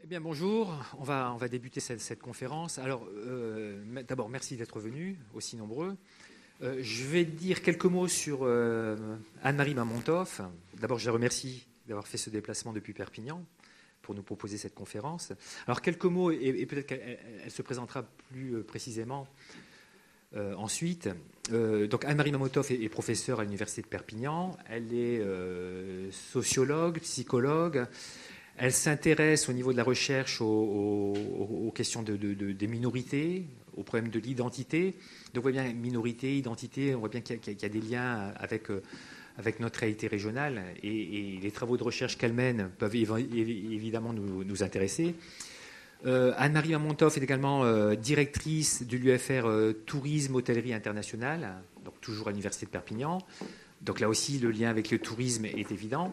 Bien, bonjour. On va débuter cette conférence. Alors, d'abord, merci d'être venus, aussi nombreux. Je vais dire quelques mots sur Anne-Marie Mamontoff. D'abord, je la remercie d'avoir fait ce déplacement depuis Perpignan pour nous proposer cette conférence. Alors, quelques mots, et peut-être qu'elle se présentera plus précisément ensuite. Donc, Anne-Marie Mamontoff est professeure à l'Université de Perpignan. Elle est sociologue, psychologue. Elle s'intéresse au niveau de la recherche aux questions des minorités, aux problèmes de l'identité. Donc on voit bien minorité, identité, on voit bien qu'il y a des liens avec notre réalité régionale et les travaux de recherche qu'elle mène peuvent évidemment nous intéresser. Anne-Marie Mamontoff est également directrice de l'UFR Tourisme Hôtellerie Internationale, donc toujours à l'Université de Perpignan. Donc là aussi, le lien avec le tourisme est évident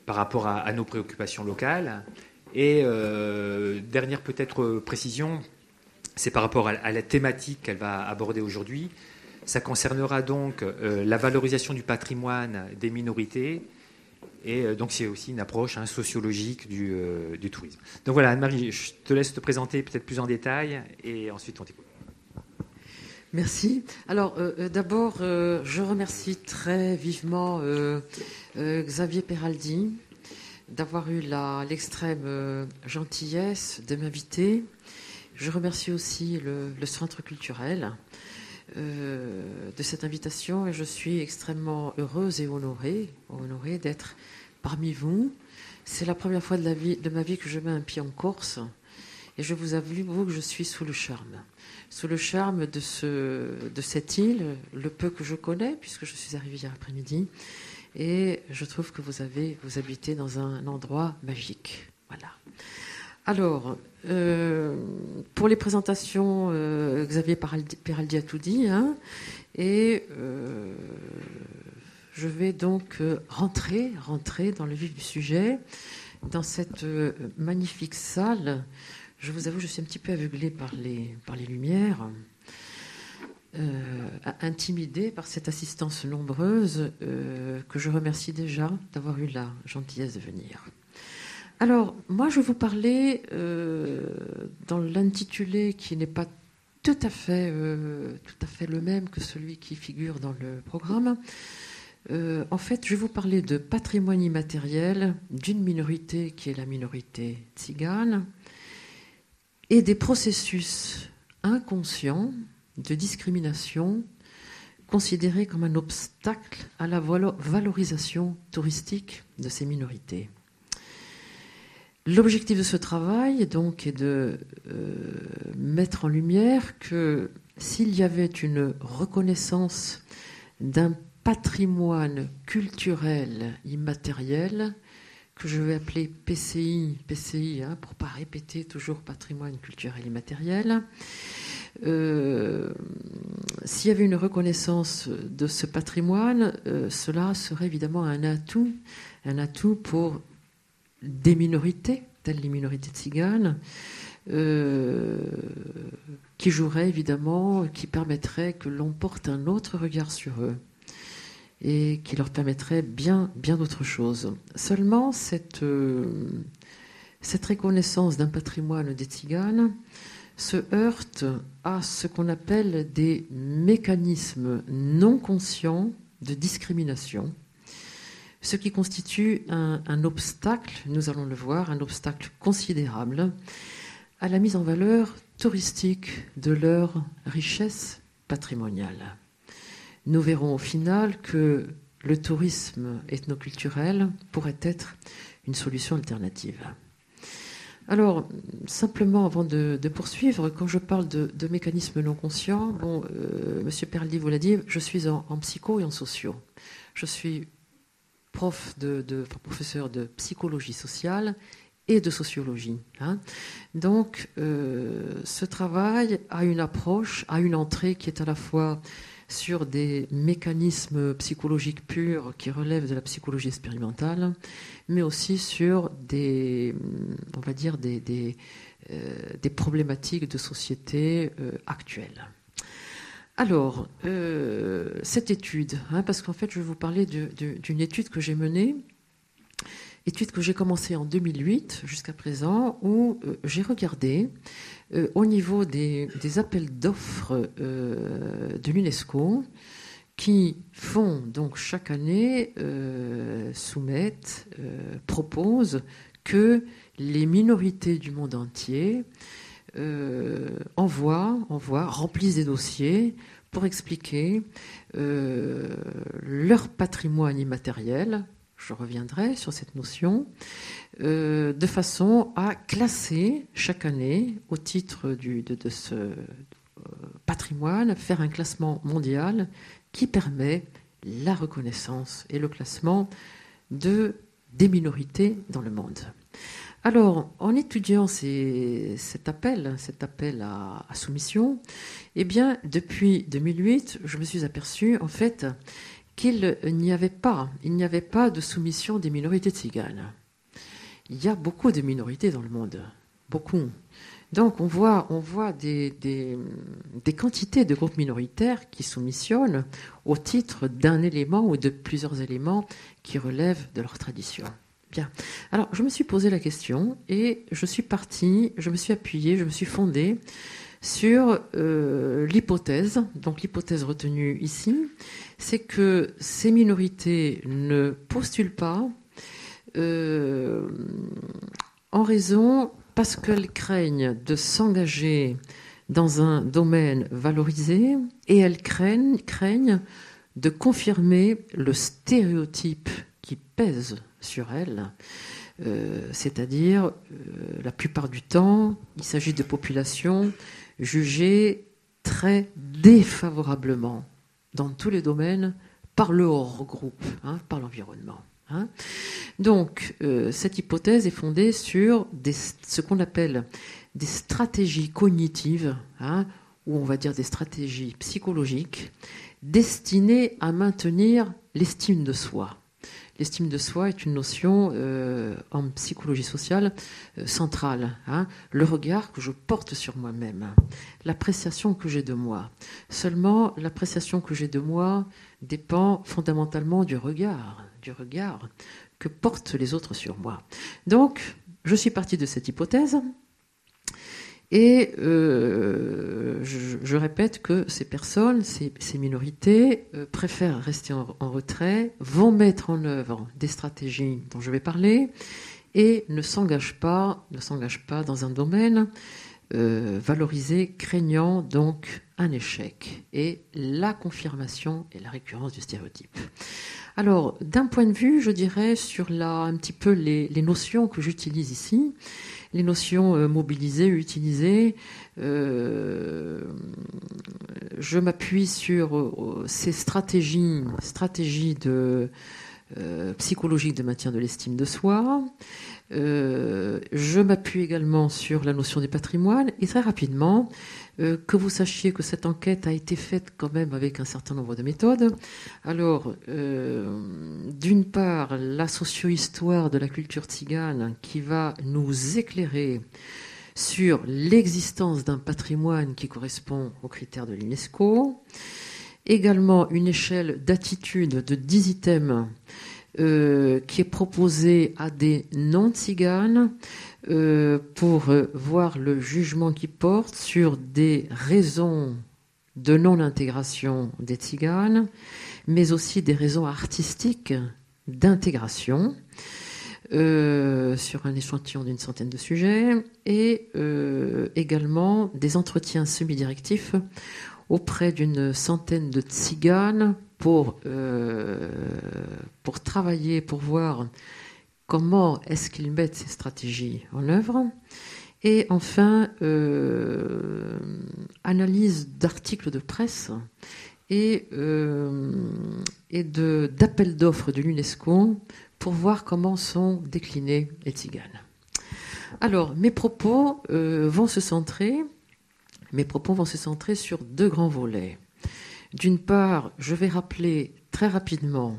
par rapport à nos préoccupations locales. Et dernière peut-être précision, c'est par rapport à la thématique qu'elle va aborder aujourd'hui. Ça concernera donc la valorisation du patrimoine des minorités. Et donc c'est aussi une approche sociologique du tourisme. Donc voilà, Anne-Marie, je te laisse te présenter peut-être plus en détail et ensuite on t'écoute. Merci. Alors d'abord, je remercie très vivement Xavier Peraldi d'avoir eu l'extrême gentillesse de m'inviter. Je remercie aussi le Centre culturel de cette invitation et je suis extrêmement heureuse et honorée d'être parmi vous. C'est la première fois de ma vie que je mets un pied en Corse et je vous avoue que je suis sous le charme de cette île, le peu que je connais, puisque je suis arrivée hier après-midi, et je trouve que vous habitez dans un endroit magique. Voilà. Alors, pour les présentations, Xavier Peraldi a tout dit, et je vais donc rentrer dans le vif du sujet, dans cette magnifique salle. Je vous avoue, je suis un petit peu aveuglée par les lumières, intimidée par cette assistance nombreuse que je remercie déjà d'avoir eu la gentillesse de venir. Alors, moi, je vais vous parler dans l'intitulé qui n'est pas tout à fait le même que celui qui figure dans le programme. En fait, je vais vous parler de patrimoine immatériel d'une minorité qui est la minorité tzigane, et des processus inconscients de discrimination considérés comme un obstacle à la valorisation touristique de ces minorités. L'objectif de ce travail, donc, est de mettre en lumière que s'il y avait une reconnaissance d'un patrimoine culturel immatériel, que je vais appeler PCI, pour ne pas répéter toujours patrimoine culturel immatériel. S'il y avait une reconnaissance de ce patrimoine, cela serait évidemment un atout pour des minorités, telles les minorités tziganes, qui joueraient évidemment, qui permettraient que l'on porte un autre regard sur eux, et qui leur permettrait bien d'autres choses. Seulement, cette reconnaissance d'un patrimoine des tziganes se heurte à ce qu'on appelle des mécanismes non conscients de discrimination, ce qui constitue un obstacle, nous allons le voir, un obstacle considérable à la mise en valeur touristique de leur richesse patrimoniale. Nous verrons au final que le tourisme ethnoculturel pourrait être une solution alternative. Alors, simplement avant de poursuivre, quand je parle de mécanismes non conscients, M. Peraldi vous l'a dit, je suis en psycho et en socio. Je suis professeur de psychologie sociale et de sociologie. Donc, ce travail a une approche, a une entrée qui est à la fois sur des mécanismes psychologiques purs qui relèvent de la psychologie expérimentale, mais aussi sur des problématiques de société actuelles. Alors, cette étude, parce qu'en fait, je vais vous parler d'une étude que j'ai menée étude que j'ai commencée en 2008 jusqu'à présent, où j'ai regardé au niveau des appels d'offres de l'UNESCO, qui font donc chaque année, soumettent, proposent que les minorités du monde entier remplissent des dossiers pour expliquer leur patrimoine immatériel. Je reviendrai sur cette notion, de façon à classer chaque année, au titre de ce patrimoine, faire un classement mondial qui permet la reconnaissance et le classement des minorités dans le monde. Alors, en étudiant cet appel à soumission, eh bien, depuis 2008, je me suis aperçue, en fait, qu'il n'y avait pas de soumission des minorités tziganes. Il y a beaucoup de minorités dans le monde, beaucoup. Donc, on voit des quantités de groupes minoritaires qui soumissionnent au titre d'un élément ou de plusieurs éléments qui relèvent de leur tradition. Bien. Alors, je me suis posé la question et je suis fondée sur l'hypothèse. Donc, l'hypothèse retenue ici, c'est que ces minorités ne postulent pas parce qu'elles craignent de s'engager dans un domaine valorisé et elles craignent de confirmer le stéréotype qui pèse sur elles, c'est-à-dire la plupart du temps, il s'agit de populations jugées très défavorablement dans tous les domaines par le hors-groupe, par l'environnement. Donc, cette hypothèse est fondée sur ce qu'on appelle des stratégies cognitives, ou on va dire des stratégies psychologiques, destinées à maintenir l'estime de soi. L'estime de soi est une notion en psychologie sociale centrale. Le regard que je porte sur moi-même, l'appréciation que j'ai de moi. Seulement, l'appréciation que j'ai de moi dépend fondamentalement du regard que portent les autres sur moi. Donc, je suis partie de cette hypothèse. Et je répète que ces personnes, ces minorités, préfèrent rester en retrait, vont mettre en œuvre des stratégies dont je vais parler et ne s'engagent pas dans un domaine valorisé, craignant donc un échec et la confirmation et la récurrence du stéréotype. Alors, d'un point de vue, je dirais, sur un petit peu les notions que j'utilise ici, les notions mobilisées, utilisées, je m'appuie sur ces stratégies psychologiques de maintien de l'estime de soi. Je m'appuie également sur la notion du patrimoine et très rapidement, que vous sachiez que cette enquête a été faite quand même avec un certain nombre de méthodes. Alors, d'une part, la socio-histoire de la culture tzigane qui va nous éclairer sur l'existence d'un patrimoine qui correspond aux critères de l'UNESCO. Également, une échelle d'attitude de 10 items qui est proposée à des non-tziganes pour voir le jugement qui porte sur des raisons de non-intégration des tziganes, mais aussi des raisons artistiques d'intégration, sur un échantillon d'une centaine de sujets, et également des entretiens semi-directifs auprès d'une centaine de tziganes pour travailler, pour voir comment est-ce qu'ils mettent ces stratégies en œuvre. Et enfin, analyse d'articles de presse et d'appels d'offres de l'UNESCO pour voir comment sont déclinés les tziganes. Alors, mes propos vont se centrer sur 2 grands volets. D'une part, je vais rappeler très rapidement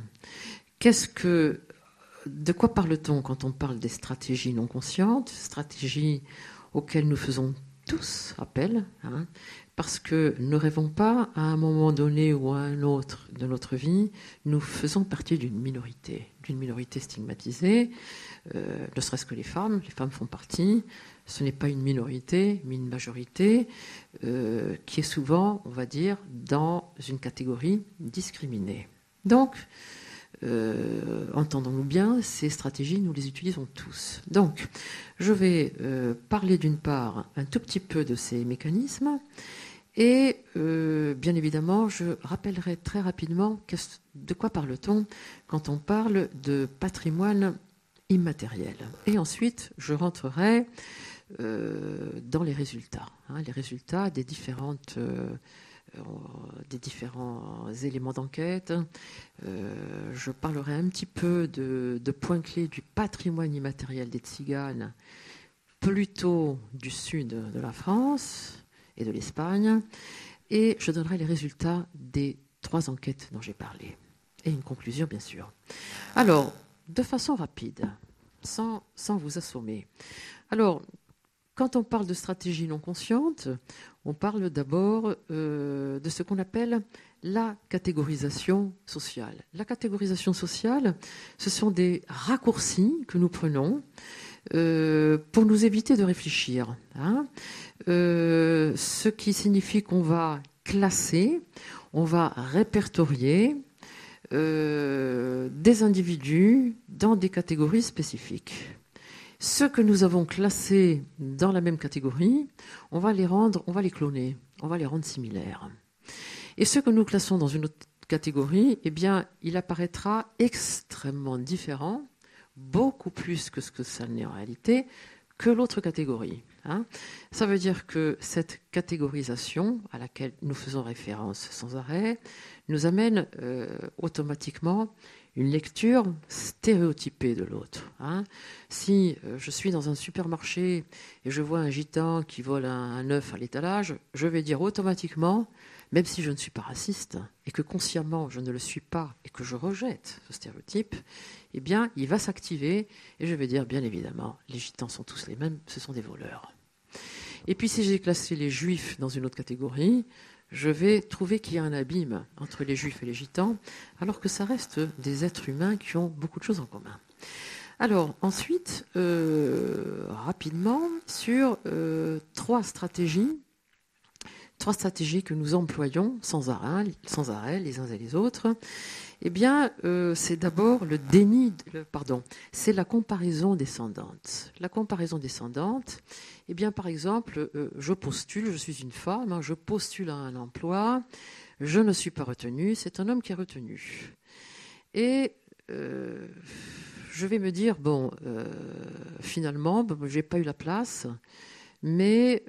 de quoi parle-t-on quand on parle des stratégies non conscientes, stratégies auxquelles nous faisons tous appel, parce que ne rêvons pas, à un moment donné ou à un autre de notre vie, nous faisons partie d'une minorité stigmatisée, ne serait-ce que les femmes font partie. Ce n'est pas une minorité, mais une majorité qui est souvent, on va dire, dans une catégorie discriminée. Donc, entendons-nous bien, ces stratégies, nous les utilisons tous. Donc, je vais parler d'une part un tout petit peu de ces mécanismes et, bien évidemment, je rappellerai très rapidement de quoi parle-t-on quand on parle de patrimoine immatériel. Et ensuite, je rentrerai dans les résultats des différents éléments d'enquête. Je parlerai un petit peu de points clés du patrimoine immatériel des Tziganes, plutôt du sud de la France et de l'Espagne, et je donnerai les résultats des 3 enquêtes dont j'ai parlé, et une conclusion bien sûr. Alors, de façon rapide, sans vous assommer. Alors, quand on parle de stratégie non consciente, on parle d'abord de ce qu'on appelle la catégorisation sociale. La catégorisation sociale, ce sont des raccourcis que nous prenons pour nous éviter de réfléchir. Ce qui signifie qu'on va classer, on va répertorier des individus dans des catégories spécifiques. Ceux que nous avons classés dans la même catégorie, on va les cloner, on va les rendre similaires. Et ceux que nous classons dans une autre catégorie, eh bien, il apparaîtra extrêmement différent, beaucoup plus que ce que ça n'est en réalité, que l'autre catégorie. Ça veut dire que cette catégorisation à laquelle nous faisons référence sans arrêt nous amène automatiquement une lecture stéréotypée de l'autre. Si je suis dans un supermarché et je vois un gitan qui vole un œuf à l'étalage, je vais dire automatiquement, même si je ne suis pas raciste et que consciemment je ne le suis pas et que je rejette ce stéréotype, eh bien, il va s'activer et je vais dire, bien évidemment, les gitans sont tous les mêmes, ce sont des voleurs. Et puis si j'ai classé les juifs dans une autre catégorie, je vais trouver qu'il y a un abîme entre les juifs et les gitans, alors que ça reste des êtres humains qui ont beaucoup de choses en commun. Alors ensuite, rapidement, sur 3 stratégies que nous employons sans arrêt les uns et les autres. Eh bien, c'est d'abord c'est la comparaison descendante. La comparaison descendante, eh bien, par exemple, je suis une femme, je postule à un emploi, je ne suis pas retenue, c'est un homme qui est retenu. Et je vais me dire, finalement, j'ai pas eu la place, mais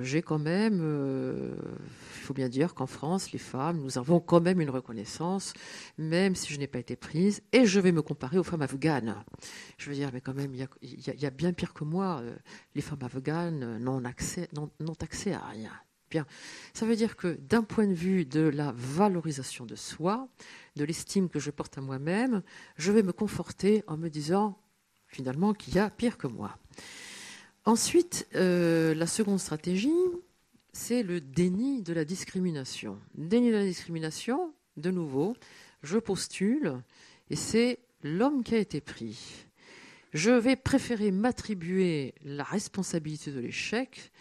j'ai quand même, il faut bien dire qu'en France, les femmes, nous avons quand même une reconnaissance, même si je n'ai pas été prise, et je vais me comparer aux femmes afghanes. Je veux dire, mais quand même, il y a bien pire que moi. Les femmes afghanes n'ont accès à rien. Bien, ça veut dire que d'un point de vue de la valorisation de soi, de l'estime que je porte à moi-même, je vais me conforter en me disant, finalement, qu'il y a pire que moi. Ensuite, la seconde stratégie, c'est le déni de la discrimination. Déni de la discrimination, de nouveau, je postule et c'est l'homme qui a été pris. Je vais préférer m'attribuer la responsabilité de l'échec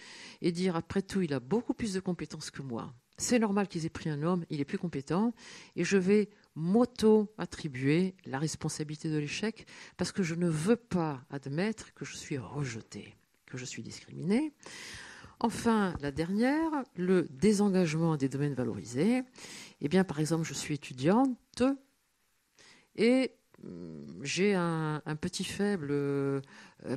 et dire après tout, il a beaucoup plus de compétences que moi. C'est normal qu'ils aient pris un homme, il est plus compétent et je vais m'auto-attribuer la responsabilité de l'échec parce que je ne veux pas admettre que je suis rejetée, que je suis discriminée. Enfin, la dernière, le désengagement des domaines valorisés. Eh bien, par exemple, je suis étudiante et j'ai un petit faible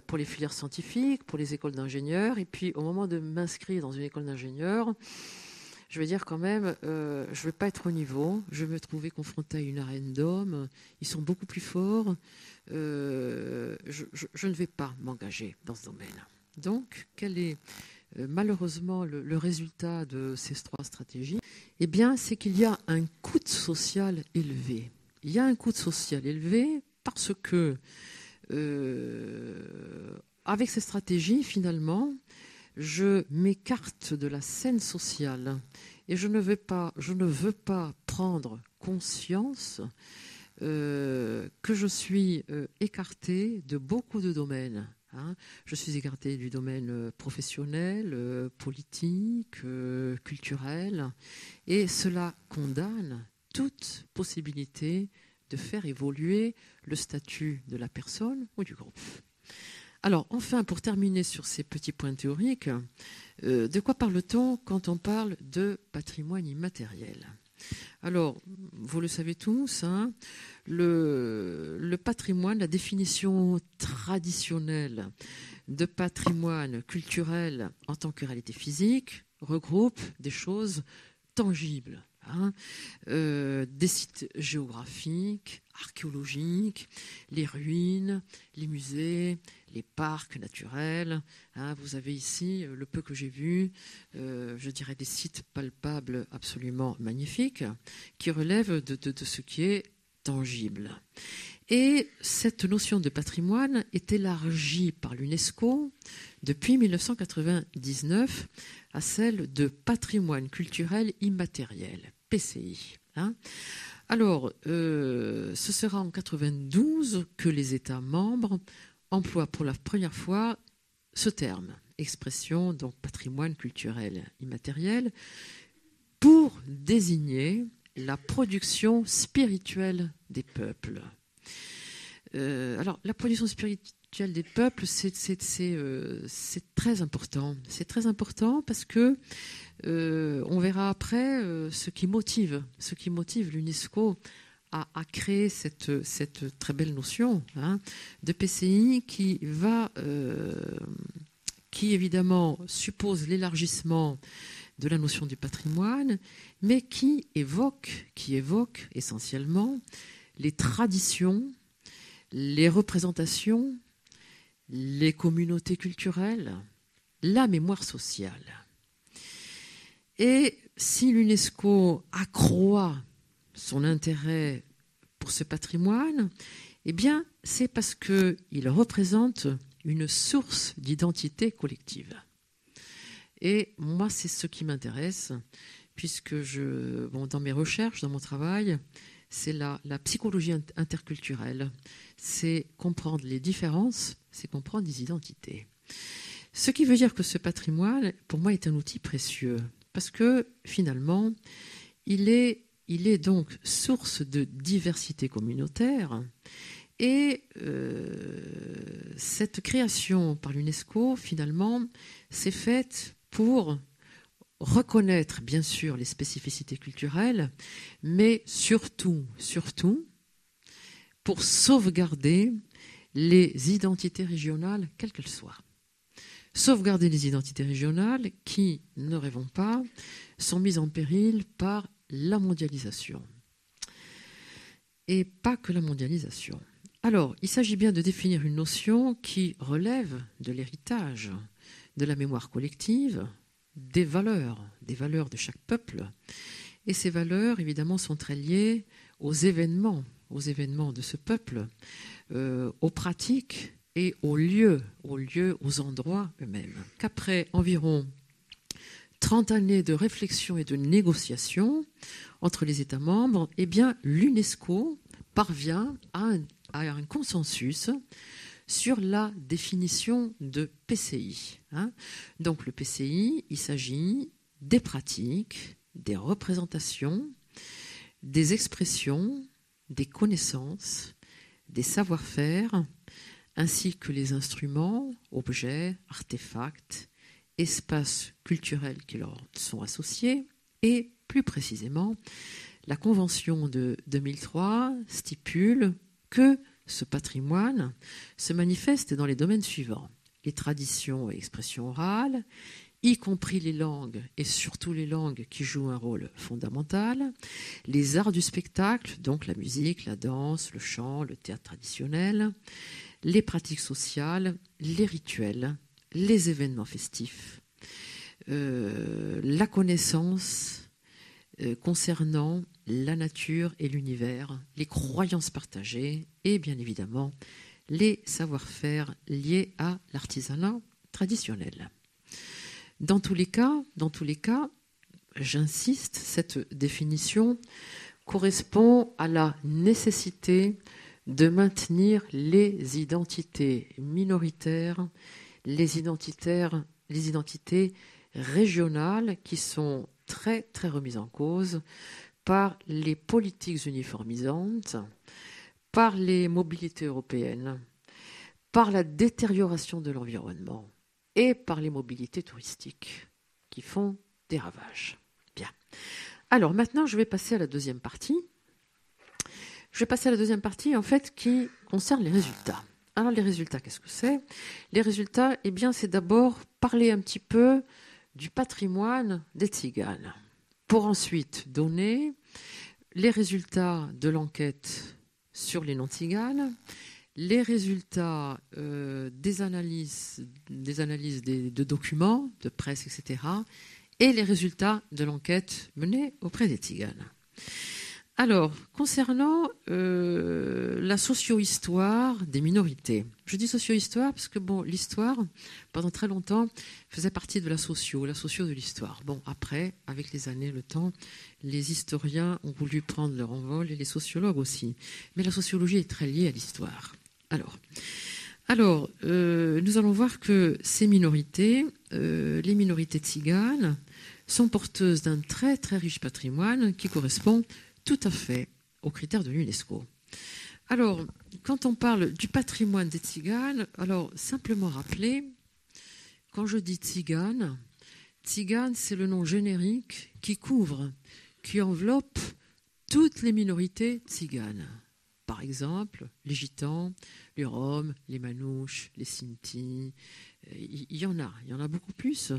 pour les filières scientifiques, pour les écoles d'ingénieurs. Et puis, au moment de m'inscrire dans une école d'ingénieurs, je vais dire quand même, je ne vais pas être au niveau. Je vais me trouver confrontée à une arène d'hommes. Ils sont beaucoup plus forts. Je ne vais pas m'engager dans ce domaine. Donc, quel est malheureusement le résultat de ces 3 stratégies? Eh bien, c'est qu'il y a un coût social élevé. Il y a un coût social élevé parce que, avec ces stratégies, finalement, je m'écarte de la scène sociale et je ne veux pas prendre conscience que je suis écartée de beaucoup de domaines. Je suis écartée du domaine professionnel, politique, culturel, et cela condamne toute possibilité de faire évoluer le statut de la personne ou du groupe. Alors, enfin, pour terminer sur ces petits points théoriques, de quoi parle-t-on quand on parle de patrimoine immatériel ? Alors, vous le savez tous, le patrimoine, la définition traditionnelle de patrimoine culturel en tant que réalité physique regroupe des choses tangibles. Des sites géographiques, archéologiques, les ruines, les musées, les parcs naturels. Vous avez ici, le peu que j'ai vu, je dirais des sites palpables absolument magnifiques qui relèvent de ce qui est tangible. Et cette notion de patrimoine est élargie par l'UNESCO depuis 1999 à celle de patrimoine culturel immatériel, PCI. Alors, ce sera en 1992 que les États membres emploient pour la première fois ce terme, expression, donc patrimoine culturel immatériel, pour désigner la production spirituelle des peuples. Alors, la production spirituelle des peuples, c'est très important. C'est très important parce que on verra après ce qui motive l'UNESCO à créer cette très belle notion de PCI qui évidemment suppose l'élargissement de la notion du patrimoine, mais qui évoque essentiellement les traditions, les représentations, les communautés culturelles, la mémoire sociale. Et si l'UNESCO accroît son intérêt pour ce patrimoine, eh bien, c'est parce qu'il représente une source d'identité collective. Et moi, c'est ce qui m'intéresse, puisque dans mes recherches, dans mon travail, c'est la psychologie interculturelle. C'est comprendre les différences, c'est comprendre les identités. Ce qui veut dire que ce patrimoine, pour moi, est un outil précieux, parce que finalement, il est donc source de diversité communautaire. Et cette création par l'UNESCO, finalement, s'est faite pour reconnaître, bien sûr, les spécificités culturelles, mais surtout, pour sauvegarder les identités régionales, quelles qu'elles soient. Sauvegarder les identités régionales qui, ne rêvons pas, sont mises en péril par la mondialisation. Et pas que la mondialisation. Alors, il s'agit bien de définir une notion qui relève de l'héritage, de la mémoire collective, des valeurs de chaque peuple. Et ces valeurs, évidemment, sont très liées aux événements de ce peuple, aux pratiques et aux lieux, aux endroits eux-mêmes. Qu'après environ 30 années de réflexion et de négociation entre les États membres, eh bien, l'UNESCO parvient à un consensus sur la définition de PCI. Donc le PCI, il s'agit des pratiques, des représentations, des expressions, des connaissances, des savoir-faire, ainsi que les instruments, objets, artefacts, espaces culturels qui leur sont associés, et plus précisément, la Convention de 2003 stipule que ce patrimoine se manifeste dans les domaines suivants: les traditions et expressions orales, y compris les langues, et surtout les langues qui jouent un rôle fondamental, les arts du spectacle, donc la musique, la danse, le chant, le théâtre traditionnel, les pratiques sociales, les rituels, les événements festifs, la connaissance concernant la nature et l'univers, les croyances partagées et bien évidemment les savoir-faire liés à l'artisanat traditionnel. Dans tous les cas, j'insiste, cette définition correspond à la nécessité de maintenir les identités minoritaires, les identités régionales qui sont très, très remises en cause par les politiques uniformisantes, par les mobilités européennes, par la détérioration de l'environnement et par les mobilités touristiques qui font des ravages. Bien. Alors maintenant, je vais passer à la deuxième partie. En fait, qui concerne les résultats. Alors les résultats, qu'est-ce que c'est ? Les résultats, eh bien, c'est d'abord parler un petit peu du patrimoine des Tziganes, pour ensuite donner les résultats de l'enquête sur les non-Tziganes, les résultats des analyses de documents, de presse, etc., et les résultats de l'enquête menée auprès des Tziganes. Alors, concernant la socio-histoire des minorités, je dis socio-histoire parce que l'histoire, pendant très longtemps, faisait partie de la socio de l'histoire. Bon, après, avec les années, le temps, les historiens ont voulu prendre leur envol et les sociologues aussi. Mais la sociologie est très liée à l'histoire. Alors, nous allons voir que ces minorités, les minorités tziganes, sont porteuses d'un très très riche patrimoine qui correspond tout à fait aux critères de l'UNESCO. Alors, quand on parle du patrimoine des Tziganes, alors simplement rappeler, quand je dis Tzigane, c'est le nom générique qui couvre, qui enveloppe toutes les minorités tziganes. Par exemple, les Gitans, les Roms, les Manouches, les Sintis, il y en a beaucoup plus.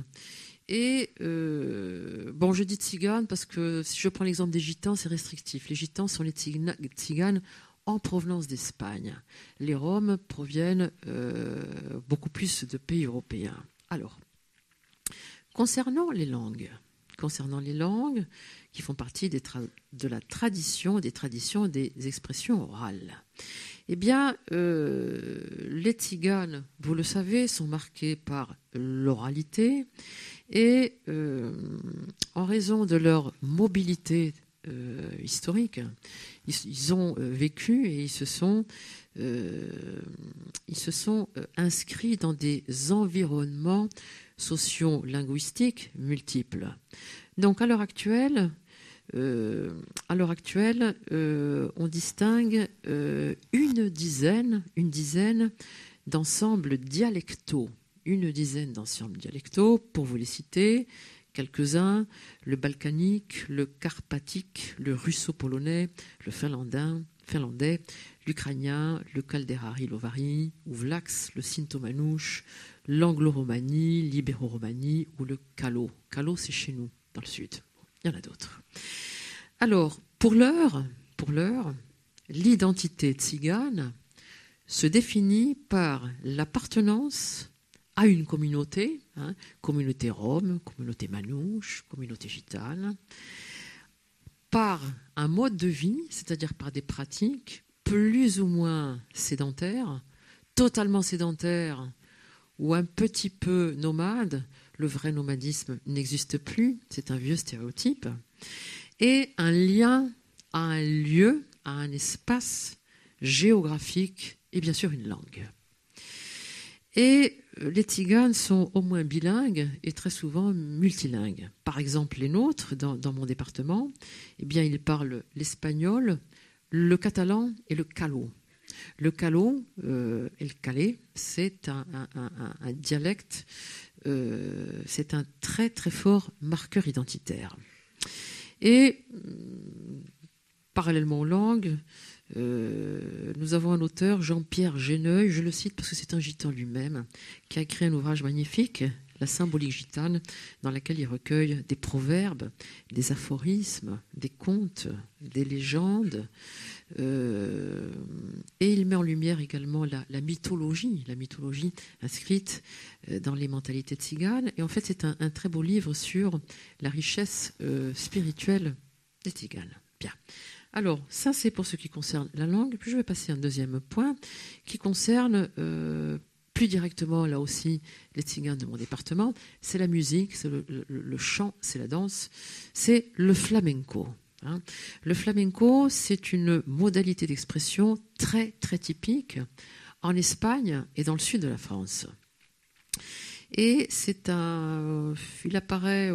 Et je dis Tziganes parce que si je prends l'exemple des Gitans, c'est restrictif. Les Gitans sont les Tziganes en provenance d'Espagne. Les Roms proviennent beaucoup plus de pays européens. Alors, concernant les langues qui font partie de la tradition, des expressions orales. Eh bien, les Tziganes, vous le savez, sont marqués par l'oralité et en raison de leur mobilité historique, ils ont vécu et ils se sont inscrits dans des environnements socio-linguistiques multiples. Donc à l'heure actuelle, on distingue une dizaine d'ensembles dialectaux. Pour vous les citer, quelques-uns, le balkanique, le carpatique, le russo-polonais, le finlandais, l'ukrainien, le kaldérari-lovari, ou vlax, le sinto-manouche, l'anglo-romani, l'ibéro-romani ou le kalo. Kalo, c'est chez nous, dans le sud. Il y en a d'autres. Alors, pour l'heure, l'identité tzigane se définit par l'appartenance à une communauté, communauté rome, communauté manouche, communauté gitane, par un mode de vie, c'est-à-dire par des pratiques plus ou moins sédentaires, totalement sédentaires ou un petit peu nomades. Le vrai nomadisme n'existe plus, c'est un vieux stéréotype, et un lien à un lieu, à un espace géographique et bien sûr une langue. Et les Tziganes sont au moins bilingues et très souvent multilingues. Par exemple, les nôtres, dans mon département, eh bien, ils parlent l'espagnol, le catalan et le calo. Le calo et le calais, c'est un dialecte, c'est un très très fort marqueur identitaire. Et parallèlement aux langues, nous avons un auteur, Jean-Pierre Geneuil, je le cite parce que c'est un gitan lui-même, qui a écrit un ouvrage magnifique, La symbolique gitane, dans laquelle il recueille des proverbes, des aphorismes, des contes, des légendes, et il met en lumière également la mythologie inscrite dans les mentalités tziganes. Et en fait, c'est un très beau livre sur la richesse spirituelle des Tziganes. Bien. Alors, ça, c'est pour ce qui concerne la langue. Puis je vais passer à un deuxième point qui concerne plus directement, là aussi, les tziganes de mon département, c'est la musique, c'est le chant, c'est la danse, c'est le flamenco. Hein. Le flamenco, c'est une modalité d'expression très, très typique en Espagne et dans le sud de la France. Et il apparaît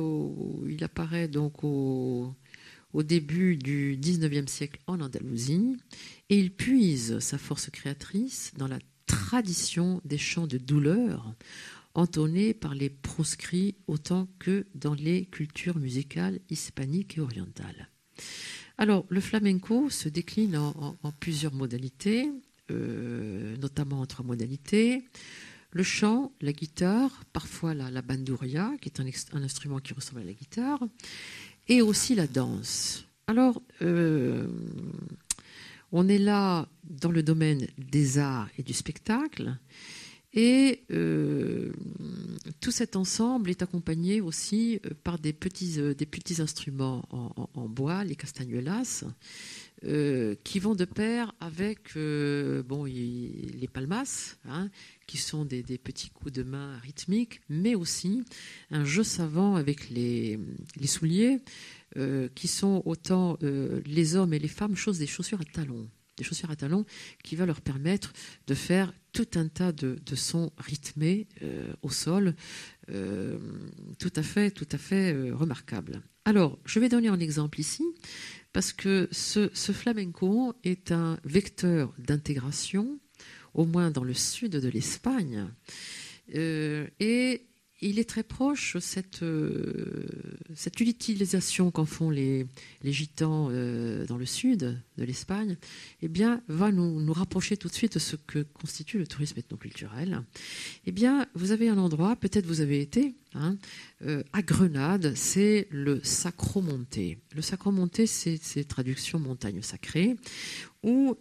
donc au début du 19e siècle en Andalousie, et il puise sa force créatrice dans la tradition des chants de douleur entonnés par les proscrits autant que dans les cultures musicales hispaniques et orientales. Alors, le flamenco se décline en plusieurs modalités, notamment en 3 modalités. Le chant, la guitare, parfois la bandurria, qui est un instrument qui ressemble à la guitare, et aussi la danse. Alors, on est là dans le domaine des arts et du spectacle, et tout cet ensemble est accompagné aussi par des petits instruments en bois, les castañuelas, qui vont de pair avec les palmas, hein, qui sont des petits coups de main rythmiques, mais aussi un jeu savant avec les souliers, qui sont autant les hommes et les femmes chose des chaussures à talons. Des chaussures à talons qui va leur permettre de faire tout un tas de sons rythmés au sol, tout à fait remarquables. Alors, je vais donner un exemple ici, parce que ce flamenco est un vecteur d'intégration, au moins dans le sud de l'Espagne, et il est très proche, cette utilisation qu'en font les gitans dans le sud de l'Espagne, eh bien, va nous rapprocher tout de suite de ce que constitue le tourisme ethnoculturel. Eh bien, vous avez un endroit, peut-être vous avez été, hein, à Grenade, c'est le Sacromonte. Le Sacromonte, c'est traduction montagne sacrée, où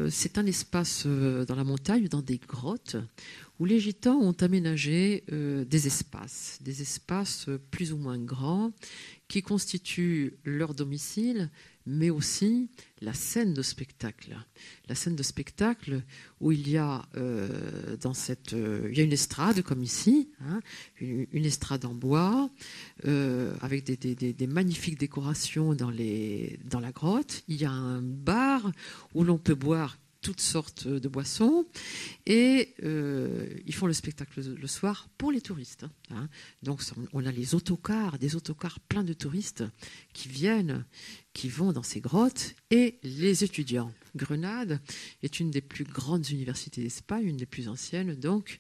c'est un espace dans la montagne, dans des grottes, où les gitans ont aménagé des espaces plus ou moins grands, qui constituent leur domicile, mais aussi la scène de spectacle. La scène de spectacle où il y a il y a une estrade comme ici, hein, une estrade en bois, avec des magnifiques décorations dans la grotte. Il y a un bar où l'on peut boire toutes sortes de boissons, et ils font le spectacle le soir pour les touristes. Hein. Donc on a des autocars pleins de touristes qui vont dans ces grottes, et les étudiants. Grenade est une des plus grandes universités d'Espagne, une des plus anciennes, donc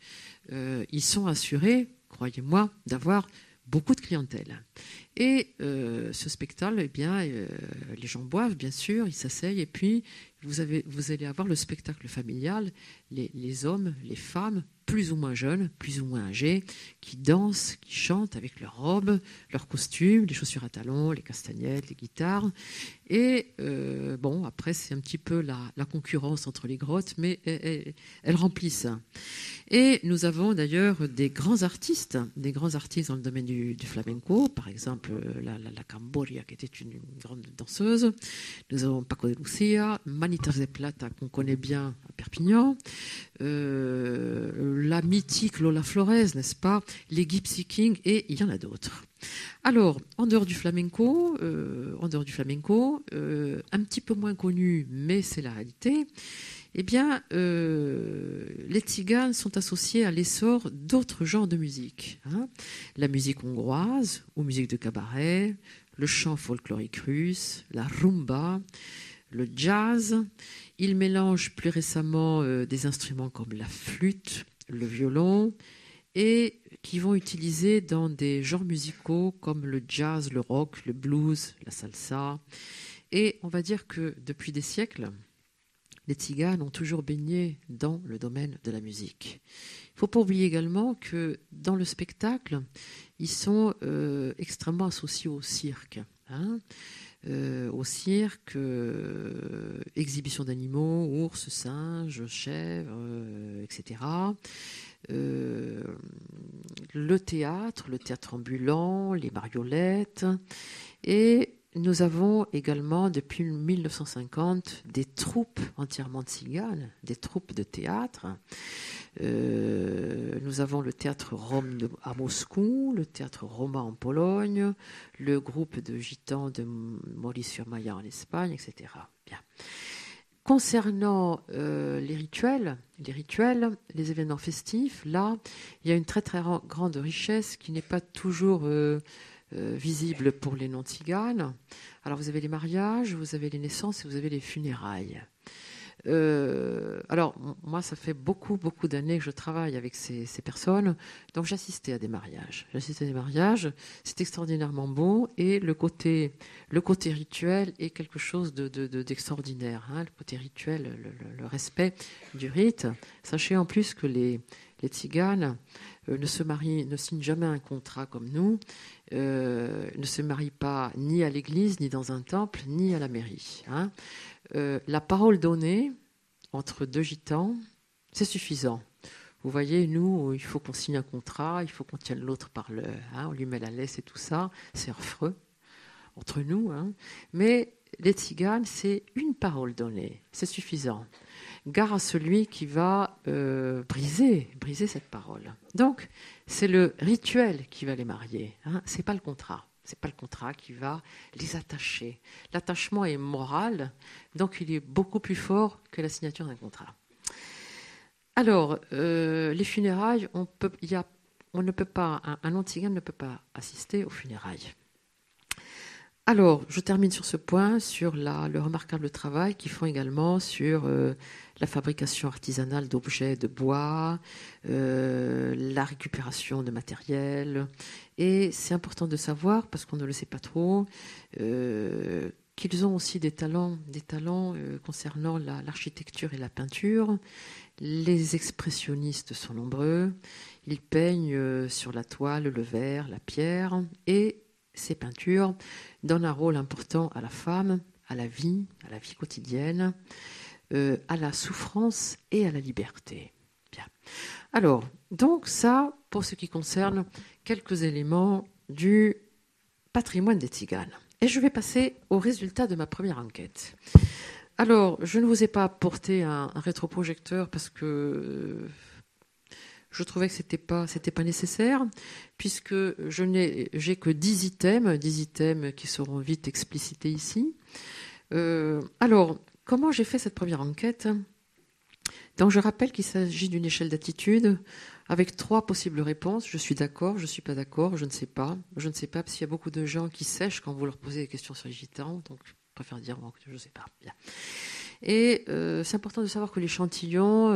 ils sont assurés, croyez-moi, d'avoir beaucoup de clientèle. Et ce spectacle, eh bien, les gens boivent, bien sûr, ils s'asseyent, et puis vous allez avoir le spectacle familial, les hommes, les femmes, plus ou moins jeunes, plus ou moins âgés, qui dansent, qui chantent avec leurs robes, leurs costumes, les chaussures à talons, les castagnettes, les guitares. Et après, c'est un petit peu la concurrence entre les grottes, mais elles remplissent. Et nous avons d'ailleurs des grands artistes dans le domaine du flamenco, par exemple la Camboria, qui était une grande danseuse. Nous avons Paco de Lucia, Manitas de Plata, qu'on connaît bien à Perpignan, la mythique Lola Flores, n'est-ce pas, les Gypsy Kings, et il y en a d'autres. Alors, en dehors du flamenco, un petit peu moins connu, mais c'est la réalité, eh bien, les tziganes sont associés à l'essor d'autres genres de musique. Hein. La musique hongroise, ou musique de cabaret, le chant folklorique russe, la rumba, le jazz. Ils mélangent plus récemment des instruments comme la flûte, le violon, et qui vont utiliser dans des genres musicaux comme le jazz, le rock, le blues, la salsa. Et on va dire que depuis des siècles, les tziganes ont toujours baigné dans le domaine de la musique. Il ne faut pas oublier également que dans le spectacle, ils sont extrêmement associés au cirque. Hein. Au cirque, exhibition d'animaux, ours, singes, chèvres, etc. Le théâtre ambulant, les marionnettes, et nous avons également depuis 1950 des troupes entièrement tziganes, des troupes de théâtre, Nous avons le théâtre Rome à Moscou, le théâtre Roma en Pologne, le groupe de gitans de Molly-sur-Maya en Espagne, etc. Bien. Concernant les rituels, les événements festifs, là, il y a une très très grande richesse qui n'est pas toujours visible pour les non-tziganes. Alors vous avez les mariages, vous avez les naissances et vous avez les funérailles. Alors, moi, ça fait beaucoup d'années que je travaille avec ces personnes. Donc, j'assistais à des mariages. C'est extraordinairement beau. Et le côté rituel est quelque chose d'extraordinaire. Hein, le côté rituel, le respect du rite. Sachez en plus que les tziganes ne signent jamais un contrat comme nous, ne se marient pas ni à l'église, ni dans un temple, ni à la mairie. Hein. La parole donnée entre deux gitans, c'est suffisant. Vous voyez, nous, il faut qu'on signe un contrat, il faut qu'on tienne l'autre par le... Hein, on lui met la laisse et tout ça, c'est affreux entre nous. Hein. Mais les tziganes, c'est une parole donnée, c'est suffisant. Gare à celui qui va briser cette parole. Donc, c'est le rituel qui va les marier, hein, c'est pas le contrat. C'est pas le contrat qui va les attacher. L'attachement est moral, donc il est beaucoup plus fort que la signature d'un contrat. Alors, les funérailles, un non-tzigane ne peut pas assister aux funérailles. Alors, je termine sur ce point, sur le remarquable travail qu'ils font également sur la fabrication artisanale d'objets de bois, la récupération de matériel. Et c'est important de savoir, parce qu'on ne le sait pas trop, qu'ils ont aussi des talents concernant l'architecture et la peinture. Les expressionnistes sont nombreux. Ils peignent sur la toile, le verre, la pierre, et ces peintures donnent un rôle important à la femme, à la vie quotidienne, à la souffrance et à la liberté. Bien. Alors, donc ça, pour ce qui concerne quelques éléments du patrimoine des tziganes. Et je vais passer aux résultats de ma première enquête. Alors, je ne vous ai pas apporté un rétroprojecteur parce que je trouvais que c'était pas nécessaire, puisque j'ai que 10 items qui seront vite explicités ici. Alors, comment j'ai fait cette première enquête ? Donc, je rappelle qu'il s'agit d'une échelle d'attitude avec 3 possibles réponses. Je suis d'accord, je ne suis pas d'accord, je ne sais pas. Je ne sais pas, parce qu'il y a beaucoup de gens qui sèchent quand vous leur posez des questions sur les gitans, donc je préfère dire bon, je ne sais pas. Bien. Et c'est important de savoir que l'échantillon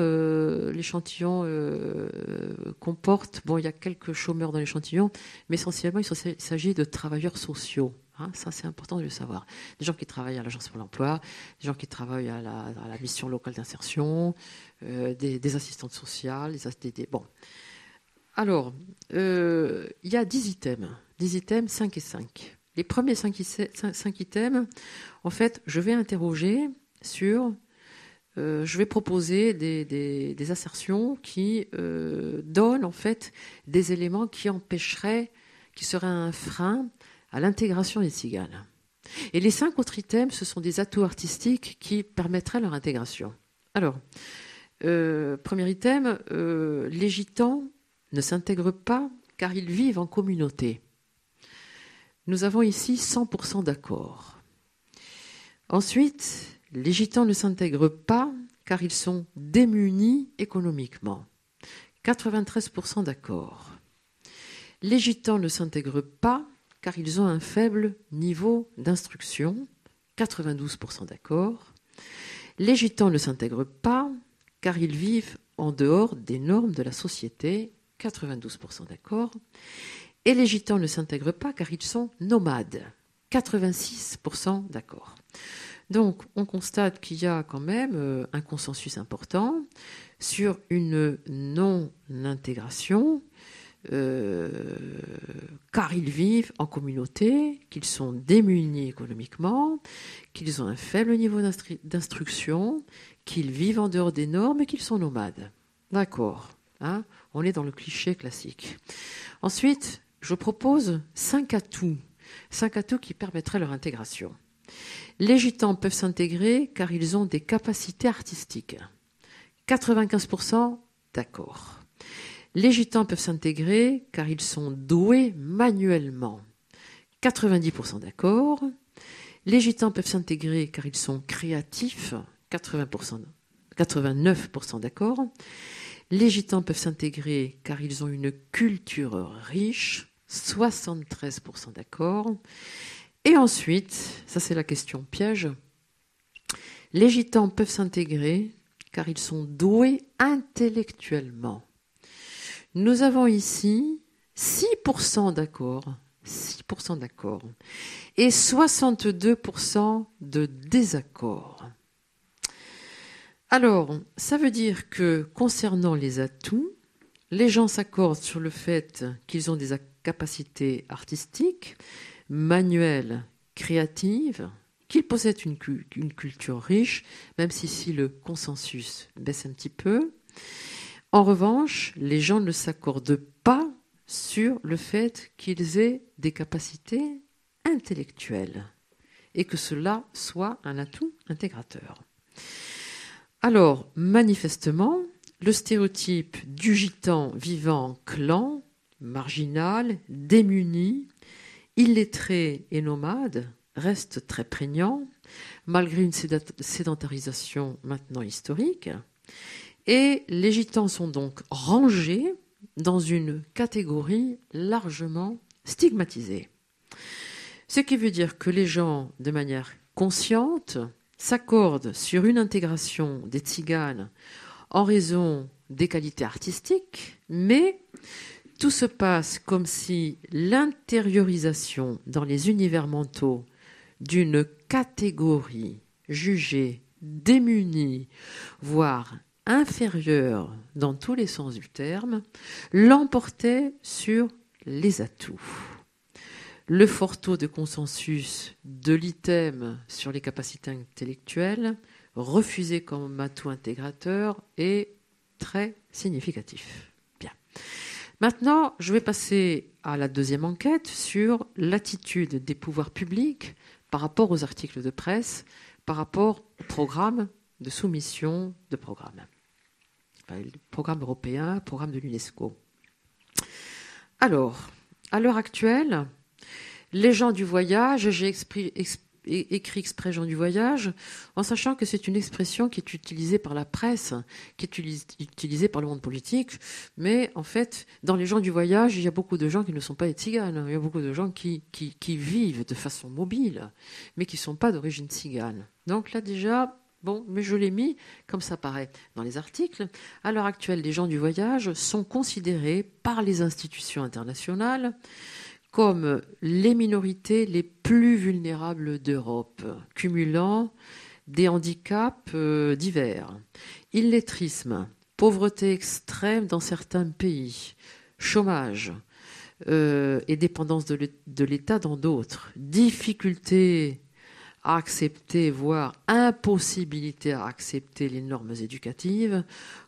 comporte, bon, il y a quelques chômeurs dans l'échantillon, mais essentiellement, il s'agit de travailleurs sociaux. Hein, ça, c'est important de le savoir. Des gens qui travaillent à l'Agence pour l'emploi, des gens qui travaillent à la mission locale d'insertion, des assistantes sociales, bon. Alors, il y a 10 items, 5 et 5. Les premiers 5 items, en fait, je vais interroger je vais proposer des assertions qui donnent en fait des éléments qui seraient un frein à l'intégration des tziganes. Et les 5 autres items, ce sont des atouts artistiques qui permettraient leur intégration. Alors, premier item, les gitans ne s'intègrent pas car ils vivent en communauté. Nous avons ici 100% d'accord. Ensuite, les gitans ne s'intègrent pas car ils sont démunis économiquement. 93% d'accord. Les gitans ne s'intègrent pas car ils ont un faible niveau d'instruction. 92% d'accord. Les gitans ne s'intègrent pas car ils vivent en dehors des normes de la société. 92% d'accord. Et les gitans ne s'intègrent pas car ils sont nomades. 86% d'accord. Donc, on constate qu'il y a quand même un consensus important sur une non-intégration, car ils vivent en communauté, qu'ils sont démunis économiquement, qu'ils ont un faible niveau d'instruction, qu'ils vivent en dehors des normes et qu'ils sont nomades. D'accord, hein, on est dans le cliché classique. Ensuite, je propose 5 atouts qui permettraient leur intégration. Les gitans peuvent s'intégrer car ils ont des capacités artistiques. 95% d'accord. Les gitans peuvent s'intégrer car ils sont doués manuellement. 90% d'accord. Les gitans peuvent s'intégrer car ils sont créatifs. 89% d'accord. Les gitans peuvent s'intégrer car ils ont une culture riche. 73% d'accord. Et ensuite, ça c'est la question piège, les gitans peuvent s'intégrer car ils sont doués intellectuellement. Nous avons ici 6% d'accord, 6% d'accord et 62% de désaccord. Alors, ça veut dire que concernant les atouts, les gens s'accordent sur le fait qu'ils ont des capacités artistiques, manuelles, créatives, qu'ils possèdent une culture riche, même si le consensus baisse un petit peu. En revanche, les gens ne s'accordent pas sur le fait qu'ils aient des capacités intellectuelles et que cela soit un atout intégrateur. Alors, manifestement, le stéréotype du gitan vivant en clan, marginal, démuni, illettré et nomade reste très prégnant, malgré une sédentarisation maintenant historique. Et les gitans sont donc rangés dans une catégorie largement stigmatisée. Ce qui veut dire que les gens, de manière consciente, s'accordent sur une intégration des tziganes en raison des qualités artistiques, mais tout se passe comme si l'intériorisation dans les univers mentaux d'une catégorie jugée démunie, voire inférieure dans tous les sens du terme, l'emportait sur les atouts. Le fort taux de consensus de l'item sur les capacités intellectuelles, refusé comme atout intégrateur, est très significatif. Bien. Maintenant, je vais passer à la deuxième enquête sur l'attitude des pouvoirs publics par rapport aux articles de presse, par rapport au programme de soumission de programme. Enfin, le programme européen, programme de l'UNESCO. Alors, à l'heure actuelle, les gens du voyage, j'ai écrit exprès gens du voyage, en sachant que c'est une expression qui est utilisée par la presse, qui est utilisée par le monde politique, mais en fait, dans les gens du voyage, il y a beaucoup de gens qui ne sont pas des tziganes, il y a beaucoup de gens qui vivent de façon mobile, mais qui ne sont pas d'origine tzigane. Donc là déjà, bon, mais je l'ai mis, comme ça paraît dans les articles, à l'heure actuelle, les gens du voyage sont considérés par les institutions internationales comme les minorités les plus vulnérables d'Europe, cumulant des handicaps divers. Illettrisme, pauvreté extrême dans certains pays, chômage et dépendance de l'État dans d'autres, difficulté à accepter, voire impossibilité à accepter les normes éducatives,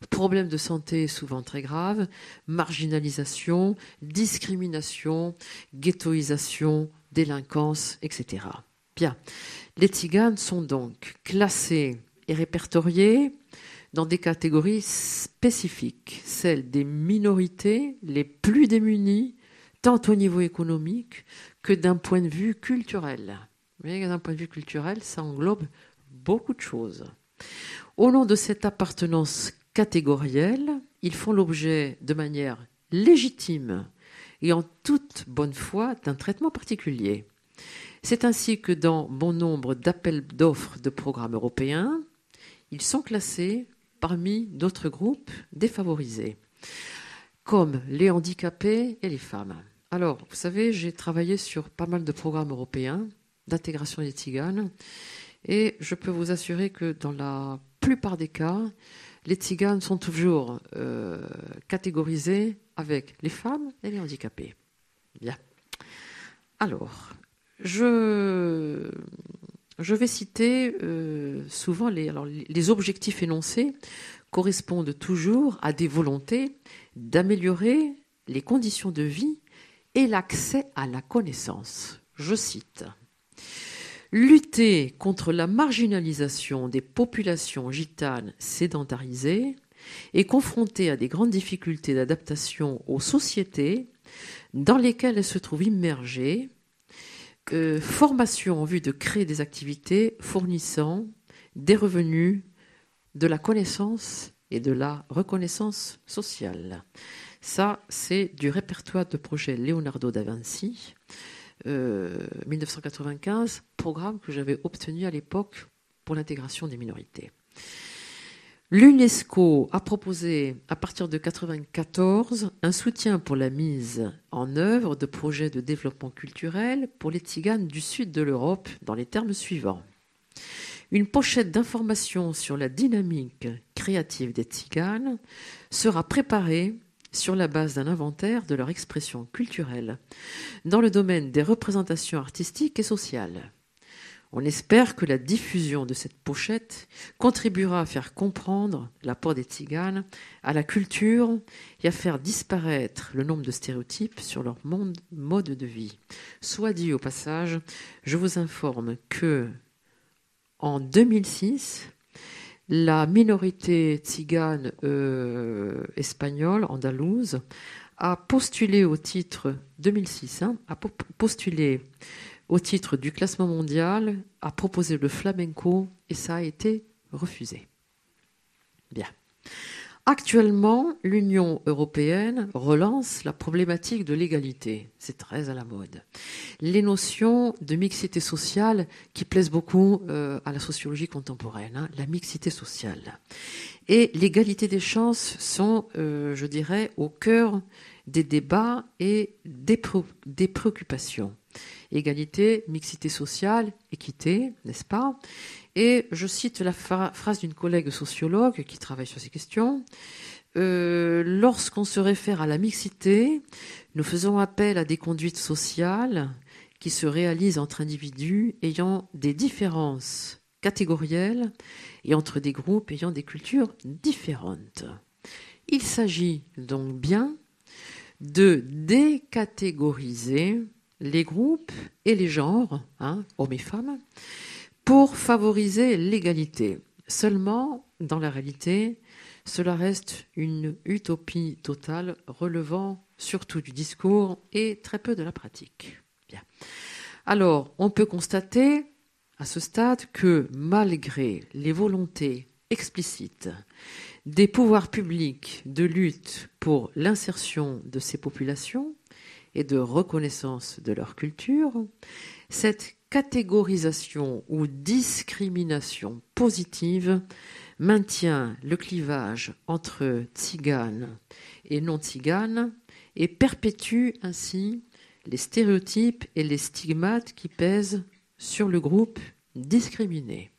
problèmes de santé souvent très graves, marginalisation, discrimination, ghettoisation, délinquance, etc. Bien. Les tziganes sont donc classés et répertoriés dans des catégories spécifiques, celles des minorités les plus démunies, tant au niveau économique que d'un point de vue culturel. Mais d'un point de vue culturel, ça englobe beaucoup de choses. Au nom de cette appartenance catégorielle, ils font l'objet de manière légitime et en toute bonne foi d'un traitement particulier. C'est ainsi que dans bon nombre d'appels d'offres de programmes européens, ils sont classés parmi d'autres groupes défavorisés, comme les handicapés et les femmes. Alors, vous savez, j'ai travaillé sur pas mal de programmes européens d'intégration des tziganes. Et je peux vous assurer que dans la plupart des cas, les tziganes sont toujours catégorisés avec les femmes et les handicapés. Bien. Alors, je vais citer souvent les objectifs énoncés correspondent toujours à des volontés d'améliorer les conditions de vie et l'accès à la connaissance. Je cite. Lutter contre la marginalisation des populations gitanes sédentarisées et confrontées à des grandes difficultés d'adaptation aux sociétés dans lesquelles elles se trouvent immergées, formation en vue de créer des activités fournissant des revenus, de la connaissance et de la reconnaissance sociale. Ça, c'est du répertoire de projet Leonardo da Vinci, 1995, programme que j'avais obtenu à l'époque pour l'intégration des minorités. L'UNESCO a proposé, à partir de 1994, un soutien pour la mise en œuvre de projets de développement culturel pour les Tziganes du sud de l'Europe dans les termes suivants. Une pochette d'informations sur la dynamique créative des Tziganes sera préparée sur la base d'un inventaire de leur expression culturelle dans le domaine des représentations artistiques et sociales. On espère que la diffusion de cette pochette contribuera à faire comprendre l'apport des Tziganes à la culture et à faire disparaître le nombre de stéréotypes sur leur mode de vie. Soit dit au passage, je vous informe que en 2006, la minorité tzigane espagnole, andalouse, a postulé au titre 2006, a postulé au titre du classement mondial, a proposé le flamenco et ça a été refusé. Bien. Actuellement, l'Union européenne relance la problématique de l'égalité. C'est très à la mode. Les notions de mixité sociale qui plaisent beaucoup à la sociologie contemporaine, la mixité sociale. Et l'égalité des chances sont, je dirais, au cœur des débats et des préoccupations. Égalité, mixité sociale, équité, n'est-ce pas ? Et je cite la phrase d'une collègue sociologue qui travaille sur ces questions. Lorsqu'on se réfère à la mixité, nous faisons appel à des conduites sociales qui se réalisent entre individus ayant des différences catégorielles et entre des groupes ayant des cultures différentes. Il s'agit donc bien de décatégoriser les groupes et les genres, hommes et femmes, pour favoriser l'égalité. Seulement, dans la réalité, cela reste une utopie totale relevant surtout du discours et très peu de la pratique. Bien. Alors, on peut constater à ce stade que malgré les volontés explicites des pouvoirs publics de lutte pour l'insertion de ces populations et de reconnaissance de leur culture, cette catégorisation ou discrimination positive maintient le clivage entre tziganes et non-tziganes et perpétue ainsi les stéréotypes et les stigmates qui pèsent sur le groupe discriminé.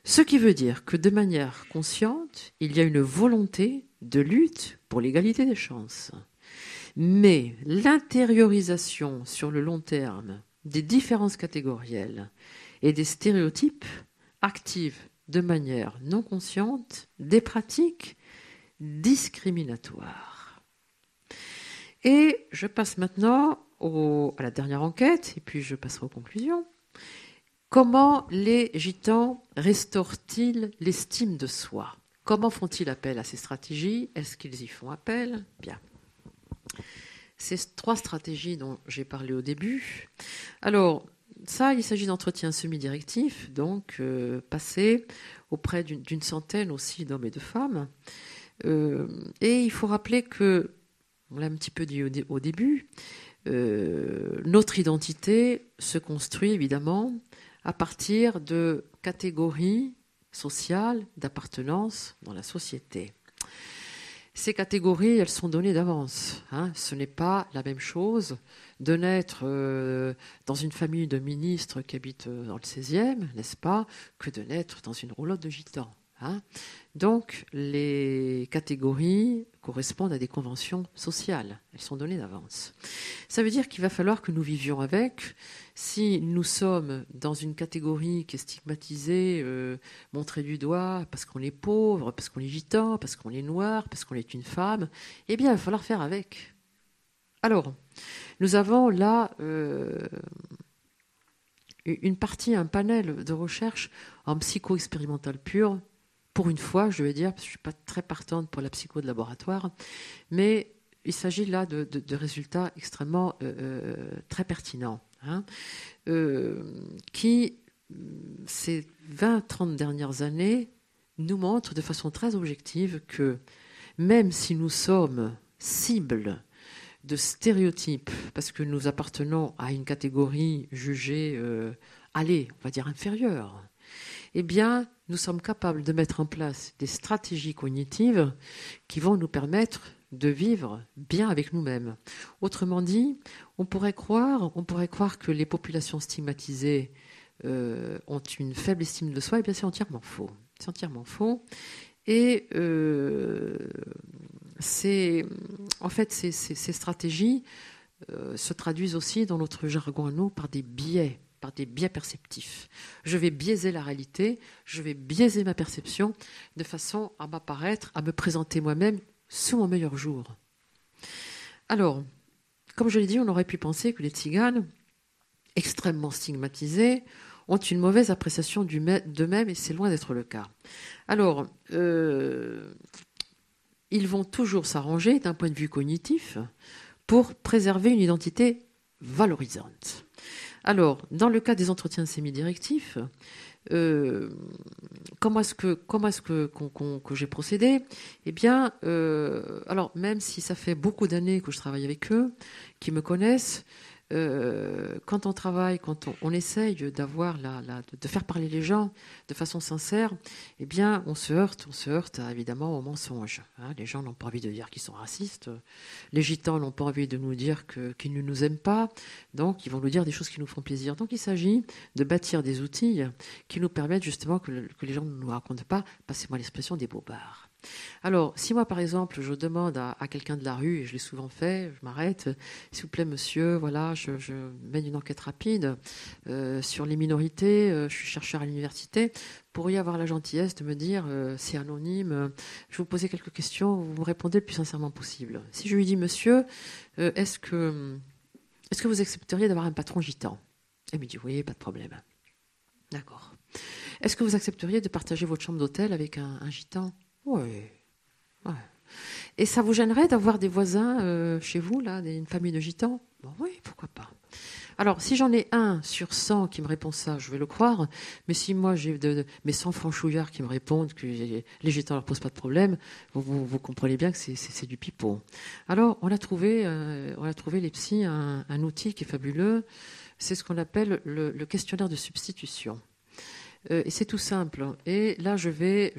Ce qui veut dire que de manière consciente, il y a une volonté de lutte pour l'égalité des chances. Mais l'intériorisation sur le long terme des différences catégorielles et des stéréotypes active de manière non consciente des pratiques discriminatoires. Et je passe maintenant à la dernière enquête, et puis je passerai aux conclusions. Comment les gitans restaurent-ils l'estime de soi ? Comment font-ils appel à ces stratégies ? Est-ce qu'ils y font appel ? Bien. Ces 3 stratégies dont j'ai parlé au début. Alors, ça, il s'agit d'entretiens semi-directifs, donc passés auprès d'une centaine aussi d'hommes et de femmes. Et il faut rappeler que, on l'a un petit peu dit au début, notre identité se construit évidemment à partir de catégories sociales d'appartenance dans la société. Ces catégories, elles sont données d'avance. Ce n'est pas la même chose de naître dans une famille de ministres qui habitent dans le 16e, n'est-ce pas, que de naître dans une roulotte de gitans. Donc, les catégories correspondent à des conventions sociales. Elles sont données d'avance. Ça veut dire qu'il va falloir que nous vivions avec. Si nous sommes dans une catégorie qui est stigmatisée, montrée du doigt, parce qu'on est pauvre, parce qu'on est gitan, parce qu'on est noir, parce qu'on est une femme, eh bien, il va falloir faire avec. Alors, nous avons là une partie, un panel de recherche en psycho-expérimental pur, pour une fois, je vais dire, parce que je ne suis pas très partante pour la psycho de laboratoire, mais il s'agit là de résultats extrêmement très pertinents, hein, qui, ces 20-30 dernières années, nous montrent de façon très objective que même si nous sommes cibles de stéréotypes, parce que nous appartenons à une catégorie jugée, on va dire inférieure, eh bien, nous sommes capables de mettre en place des stratégies cognitives qui vont nous permettre de vivre bien avec nous-mêmes. Autrement dit, on pourrait croire que les populations stigmatisées ont une faible estime de soi, et bien c'est entièrement faux. C'est entièrement faux. Et ces stratégies se traduisent aussi dans notre jargon à nous par des biais perceptifs. Je vais biaiser la réalité, je vais biaiser ma perception de façon à m'apparaître, à me présenter moi-même sous mon meilleur jour. Alors, comme je l'ai dit, on aurait pu penser que les tziganes, extrêmement stigmatisés, ont une mauvaise appréciation d'eux-mêmes, et c'est loin d'être le cas. Alors, ils vont toujours s'arranger d'un point de vue cognitif pour préserver une identité valorisante. Alors, dans le cas des entretiens sémidirectifs, comment est-ce que j'ai procédé ? Eh bien, alors même si ça fait beaucoup d'années que je travaille avec eux, qui me connaissent, quand on travaille, quand on essaye d'avoir de faire parler les gens de façon sincère, eh bien, on se heurte évidemment aux mensonges. Hein. Les gens n'ont pas envie de dire qu'ils sont racistes. Les gitans n'ont pas envie de nous dire qu'ils ne nous aiment pas. Donc, ils vont nous dire des choses qui nous font plaisir. Donc, il s'agit de bâtir des outils qui nous permettent justement que les gens ne nous racontent pas, passez-moi l'expression, des bobards. Alors, si moi, par exemple, je demande à quelqu'un de la rue, et je l'ai souvent fait, je m'arrête, s'il vous plaît, monsieur, voilà, je mène une enquête rapide sur les minorités, je suis chercheur à l'université, pourriez avoir la gentillesse de me dire, c'est anonyme, je vais vous poser quelques questions, vous me répondez le plus sincèrement possible. Si je lui dis, monsieur, est-ce que vous accepteriez d'avoir un patron gitan ? Il me dit, oui, pas de problème. D'accord. Est-ce que vous accepteriez de partager votre chambre d'hôtel avec un gitan ? Oui. Ouais. Et ça vous gênerait d'avoir des voisins chez vous, là, une famille de gitans ? Bon, oui, pourquoi pas. Alors, si j'en ai 1 sur 100 qui me répond ça, je vais le croire. Mais si moi, j'ai mes 100 franchouillards qui me répondent que les gitans ne leur posent pas de problème, vous comprenez bien que c'est du pipeau. Alors, on a trouvé les psys, un outil qui est fabuleux. C'est ce qu'on appelle le questionnaire de substitution. Et c'est tout simple. Et là, je vais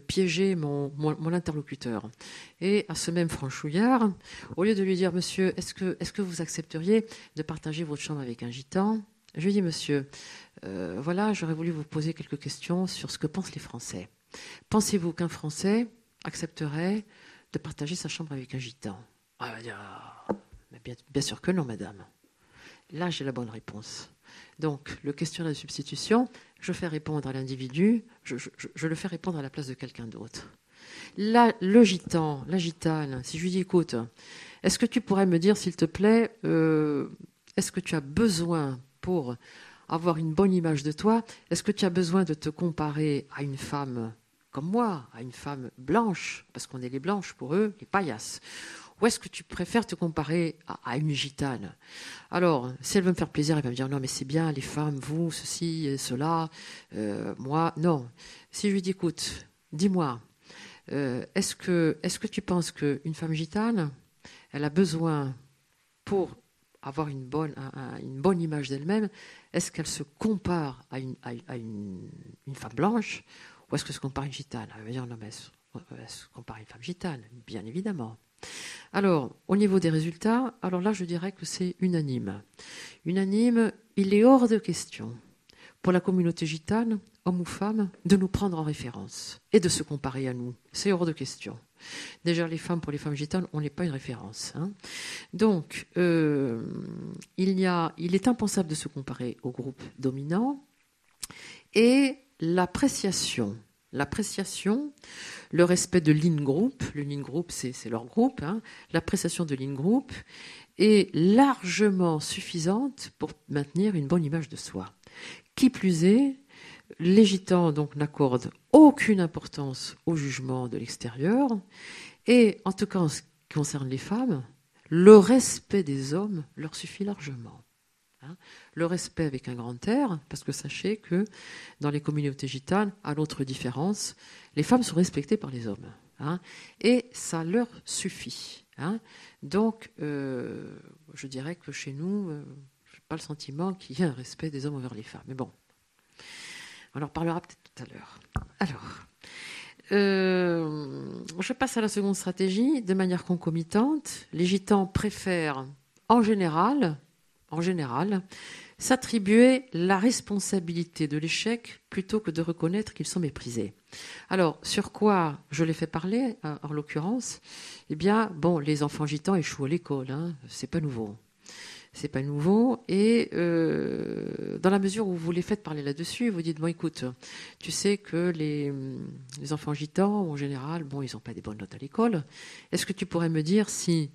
piéger mon interlocuteur. Et à ce même franchouillard, au lieu de lui dire, monsieur, est-ce que vous accepteriez de partager votre chambre avec un gitan ? Je lui dis, monsieur, voilà, j'aurais voulu vous poser quelques questions sur ce que pensent les Français. Pensez-vous qu'un Français accepterait de partager sa chambre avec un gitan ? Ah, il va dire, bien sûr que non, madame. Là, j'ai la bonne réponse. Donc, le questionnaire de substitution, je fais répondre à l'individu, je le fais répondre à la place de quelqu'un d'autre. Là, le gitan, la gitane, si je lui dis, écoute, est-ce que tu pourrais me dire, s'il te plaît, est-ce que tu as besoin, pour avoir une bonne image de toi, est-ce que tu as besoin de te comparer à une femme comme moi, à une femme blanche, parce qu'on est les blanches pour eux, les paillasses ? Ou est-ce que tu préfères te comparer à une gitane ? Alors, si elle veut me faire plaisir, elle va me dire, non, mais c'est bien, les femmes, vous, ceci, cela, moi, non. Si je lui dis, écoute, dis-moi, est-ce que tu penses qu'une femme gitane, elle a besoin, pour avoir une bonne image d'elle-même, est-ce qu'elle se compare à une femme blanche, ou est-ce qu'elle se compare à une gitane ? Elle va dire, non, mais elle se compare à une femme gitane, bien évidemment. Alors, au niveau des résultats, alors là, je dirais que c'est unanime. Unanime, il est hors de question pour la communauté gitane, homme ou femme, de nous prendre en référence et de se comparer à nous. C'est hors de question. Déjà, pour les femmes gitanes, on n'est pas une référence. Hein. Donc, il est impensable de se comparer au groupe dominant, et l'appréciation, le respect de l'in-group, le in-group c'est leur groupe, hein, l'appréciation de l'in-group est largement suffisante pour maintenir une bonne image de soi. Qui plus est, Les gitans donc n'accordent aucune importance au jugement de l'extérieur. Et en tout cas, en ce qui concerne les femmes, le respect des hommes leur suffit largement. Le respect avec un grand R, parce que sachez que dans les communautés gitanes, à l'autre différence, les femmes sont respectées par les hommes. Et ça leur suffit. Donc, je dirais que chez nous, je n'ai pas le sentiment qu'il y ait un respect des hommes envers les femmes. Mais bon, on en reparlera peut-être tout à l'heure. Alors, je passe à la seconde stratégie. De manière concomitante, les gitans préfèrent en général, s'attribuer la responsabilité de l'échec plutôt que de reconnaître qu'ils sont méprisés. Alors, sur quoi je les fais parler, en l'occurrence? Eh bien, bon, les enfants gitans échouent à l'école, c'est pas nouveau. C'est pas nouveau. Et dans la mesure où vous les faites parler là-dessus, vous dites, bon, écoute, tu sais que les enfants gitans, en général, bon, ils n'ont pas des bonnes notes à l'école. Est-ce que tu pourrais me dire si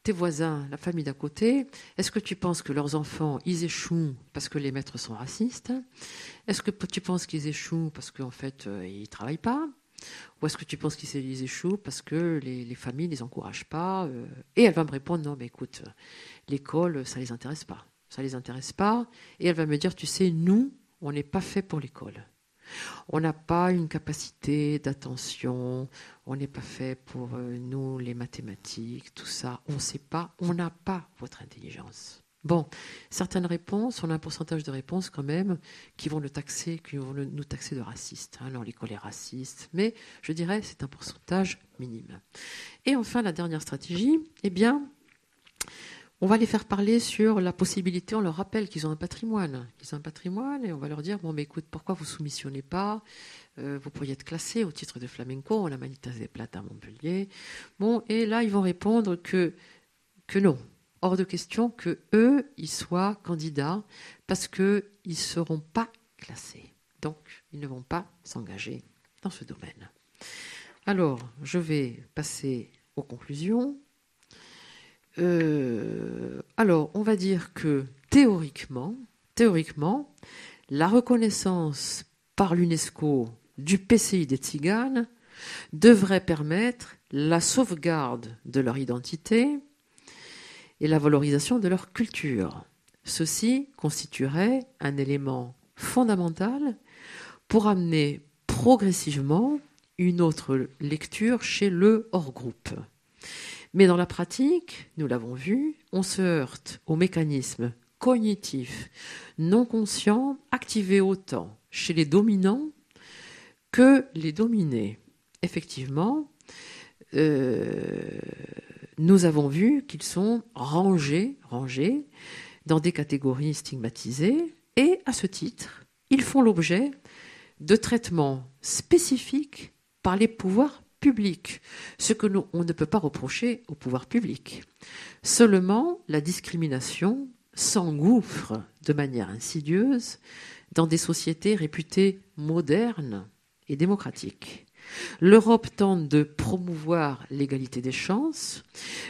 tes voisins, la famille d'à côté, est-ce que tu penses que leurs enfants, ils échouent parce que les maîtres sont racistes? Est-ce que tu penses qu'ils échouent parce qu'en fait, ils ne travaillent pas? Ou est-ce que tu penses qu'ils échouent parce que les familles ne les encouragent pas? Et elle va me répondre, non, mais écoute, l'école, ça ne les intéresse pas. Ça ne les intéresse pas. Et elle va me dire, tu sais, nous, on n'est pas fait pour l'école. On n'a pas une capacité d'attention. On n'est pas fait pour nous, les mathématiques, tout ça. On ne sait pas. On n'a pas votre intelligence. Bon, certaines réponses, on a un pourcentage de réponses quand même qui vont nous taxer de racistes. Alors l'école est raciste, mais je dirais c'est un pourcentage minime. Et enfin, la dernière stratégie, eh bien, on va les faire parler sur la possibilité, on leur rappelle qu'ils ont un patrimoine. Et on va leur dire, bon, mais écoute, pourquoi vous ne soumissionnez pas? Vous pourriez être classé au titre de flamenco, on a Manitas des Plata à Montpellier. Bon, et là, ils vont répondre que non. Hors de question que eux, ils soient candidats parce qu'ils ne seront pas classés. Donc, ils ne vont pas s'engager dans ce domaine. Alors, je vais passer aux conclusions. Alors, on va dire que théoriquement, la reconnaissance par l'UNESCO du PCI des Tziganes devrait permettre la sauvegarde de leur identité et la valorisation de leur culture. Ceci constituerait un élément fondamental pour amener progressivement une autre lecture chez le hors-groupe. Mais dans la pratique, nous l'avons vu, on se heurte aux mécanismes cognitifs non conscients activés autant chez les dominants que les dominés. Effectivement, nous avons vu qu'ils sont rangés dans des catégories stigmatisées et, à ce titre, ils font l'objet de traitements spécifiques par les pouvoirs publics, ce que on ne peut pas reprocher aux pouvoirs publics. Seulement, la discrimination s'engouffre de manière insidieuse dans des sociétés réputées modernes et démocratiques. L'Europe tente de promouvoir l'égalité des chances.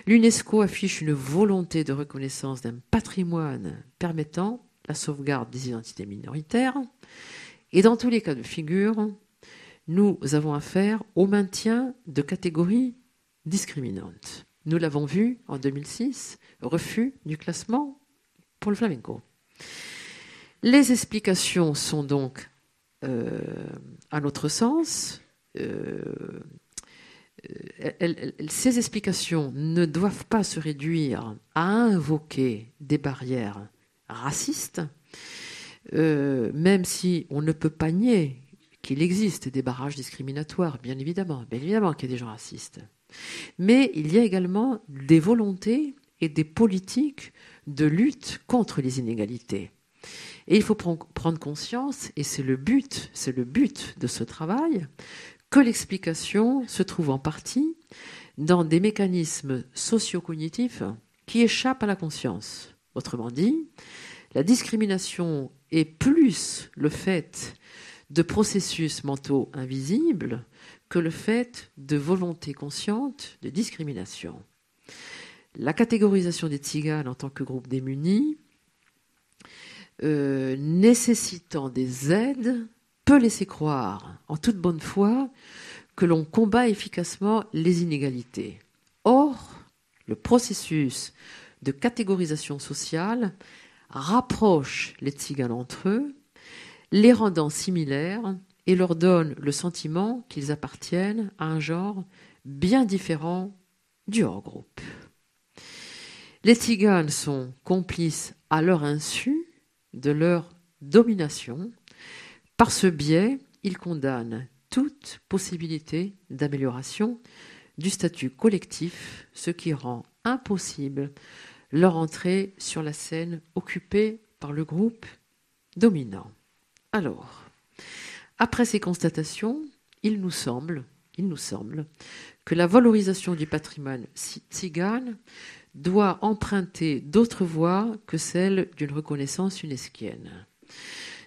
L'UNESCO affiche une volonté de reconnaissance d'un patrimoine permettant la sauvegarde des identités minoritaires. Et dans tous les cas de figure, nous avons affaire au maintien de catégories discriminantes. Nous l'avons vu en 2006, refus du classement pour le flamenco. Les explications sont donc, à notre sens, ces explications ne doivent pas se réduire à invoquer des barrières racistes, même si on ne peut pas nier qu'il existe des barrages discriminatoires, bien évidemment qu'il y a des gens racistes. Mais il y a également des volontés et des politiques de lutte contre les inégalités. Et il faut prendre conscience, et c'est le but de ce travail, que l'explication se trouve en partie dans des mécanismes socio-cognitifs qui échappent à la conscience. Autrement dit, la discrimination est plus le fait de processus mentaux invisibles que le fait de volonté consciente de discrimination. La catégorisation des Tziganes en tant que groupe démuni nécessitant des aides peut laisser croire, en toute bonne foi, que l'on combat efficacement les inégalités. Or, le processus de catégorisation sociale rapproche les tziganes entre eux, les rendant similaires et leur donne le sentiment qu'ils appartiennent à un genre bien différent du hors-groupe. Les tziganes sont complices à leur insu de leur domination. Par ce biais, ils condamnent toute possibilité d'amélioration du statut collectif, ce qui rend impossible leur entrée sur la scène occupée par le groupe dominant. Alors, après ces constatations, il nous semble que la valorisation du patrimoine tzigane doit emprunter d'autres voies que celle d'une reconnaissance unesquienne.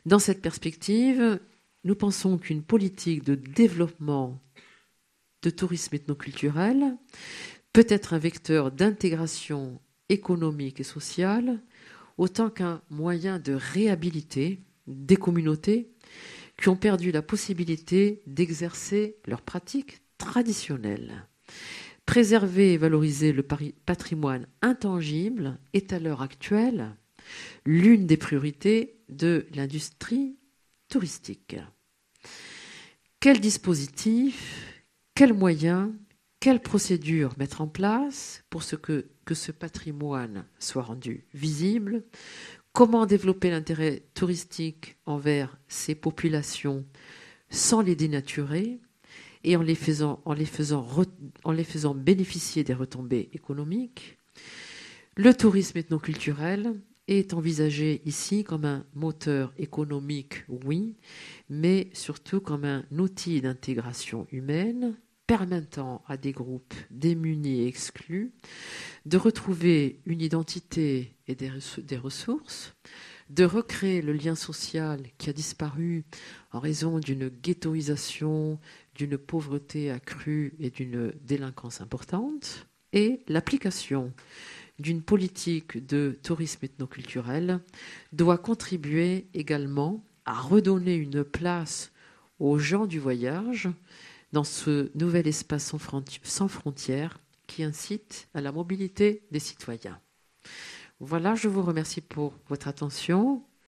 Dans cette perspective, nous pensons qu'une politique de développement de tourisme ethnoculturel peut être un vecteur d'intégration économique et sociale, autant qu'un moyen de réhabiliter des communautés qui ont perdu la possibilité d'exercer leurs pratiques traditionnelles. Préserver et valoriser le patrimoine intangible est à l'heure actuelle l'une des priorités de l'industrie touristique. Quel dispositif, quels moyens, quelles procédures mettre en place pour que ce patrimoine soit rendu visible? Comment développer l'intérêt touristique envers ces populations sans les dénaturer et en les faisant bénéficier des retombées économiques? Le tourisme ethnoculturel est envisagé ici comme un moteur économique, oui, mais surtout comme un outil d'intégration humaine permettant à des groupes démunis et exclus de retrouver une identité et des ressources, de recréer le lien social qui a disparu en raison d'une ghettoisation, d'une pauvreté accrue et d'une délinquance importante, et l'application d'une politique de tourisme ethnoculturel doit contribuer également à redonner une place aux gens du voyage dans ce nouvel espace sans frontières qui incite à la mobilité des citoyens. Voilà, je vous remercie pour votre attention